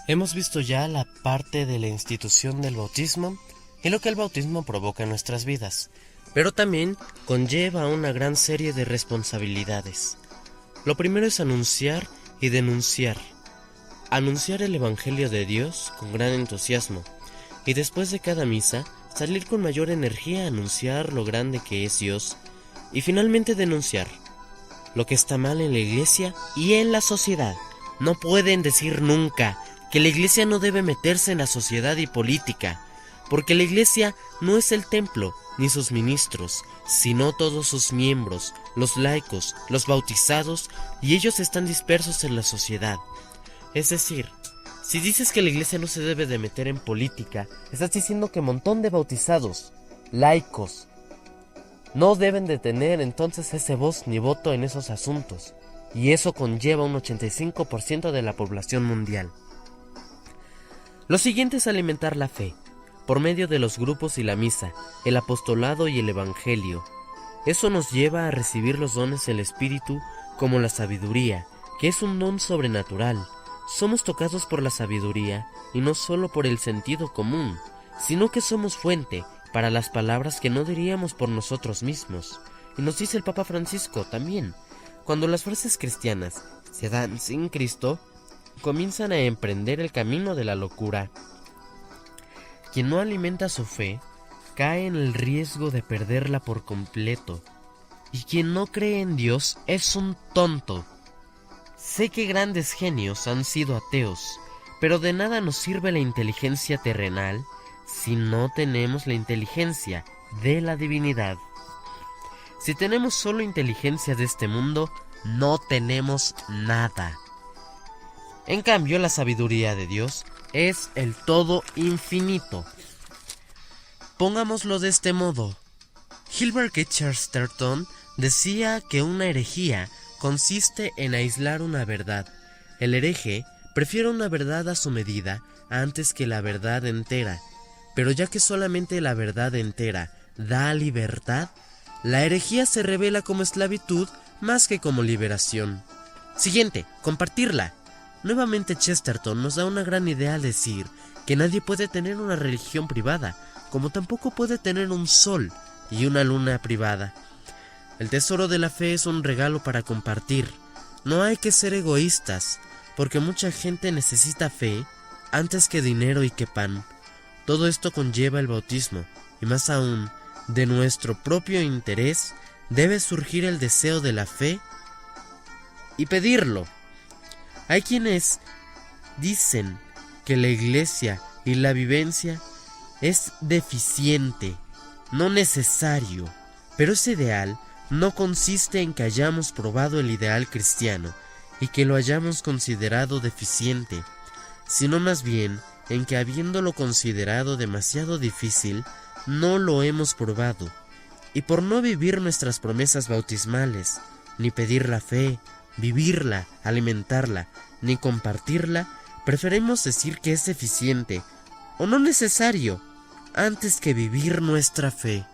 Hemos visto ya la parte de la institución del bautismo y lo que el bautismo provoca en nuestras vidas, pero también conlleva una gran serie de responsabilidades. Lo primero es anunciar y denunciar. Anunciar el Evangelio de Dios con gran entusiasmo, y después de cada misa, salir con mayor energía a anunciar lo grande que es Dios, y finalmente denunciar lo que está mal en la iglesia y en la sociedad. No pueden decir nunca que la iglesia no debe meterse en la sociedad y política, porque la iglesia no es el templo ni sus ministros, sino todos sus miembros, los laicos, los bautizados, y ellos están dispersos en la sociedad. Es decir, si dices que la iglesia no se debe de meter en política, estás diciendo que un montón de bautizados, laicos, no deben de tener entonces ese voz ni voto en esos asuntos, y eso conlleva un 85% de la población mundial. Lo siguiente es alimentar la fe, por medio de los grupos y la misa, el apostolado y el evangelio. Eso nos lleva a recibir los dones del Espíritu como la sabiduría, que es un don sobrenatural. Somos tocados por la sabiduría y no solo por el sentido común, sino que somos fuente para las palabras que no diríamos por nosotros mismos. Y nos dice el Papa Francisco también, cuando las frases cristianas se dan sin Cristo, comienzan a emprender el camino de la locura. Quien no alimenta su fe cae en el riesgo de perderla por completo, y quien no cree en Dios es un tonto. Sé que grandes genios han sido ateos, pero de nada nos sirve la inteligencia terrenal si no tenemos la inteligencia de la divinidad. Si tenemos solo inteligencia de este mundo, no tenemos nada. En cambio, la sabiduría de Dios es el todo infinito. Pongámoslo de este modo. Gilbert K. Chesterton decía que una herejía consiste en aislar una verdad. El hereje prefiere una verdad a su medida antes que la verdad entera. Pero ya que solamente la verdad entera da libertad, la herejía se revela como esclavitud más que como liberación. Siguiente, compartirla. Nuevamente Chesterton nos da una gran idea al decir que nadie puede tener una religión privada, como tampoco puede tener un sol y una luna privada. El tesoro de la fe es un regalo para compartir. No hay que ser egoístas, porque mucha gente necesita fe antes que dinero y que pan. Todo esto conlleva el bautismo, y más aún, de nuestro propio interés, debe surgir el deseo de la fe y pedirlo. Hay quienes dicen que la iglesia y la vivencia es deficiente, no necesario, pero ese ideal no consiste en que hayamos probado el ideal cristiano y que lo hayamos considerado deficiente, sino más bien en que habiéndolo considerado demasiado difícil, no lo hemos probado, y por no vivir nuestras promesas bautismales, ni pedir la fe, vivirla, alimentarla, ni compartirla, preferimos decir que es deficiente o no necesario, antes que vivir nuestra fe.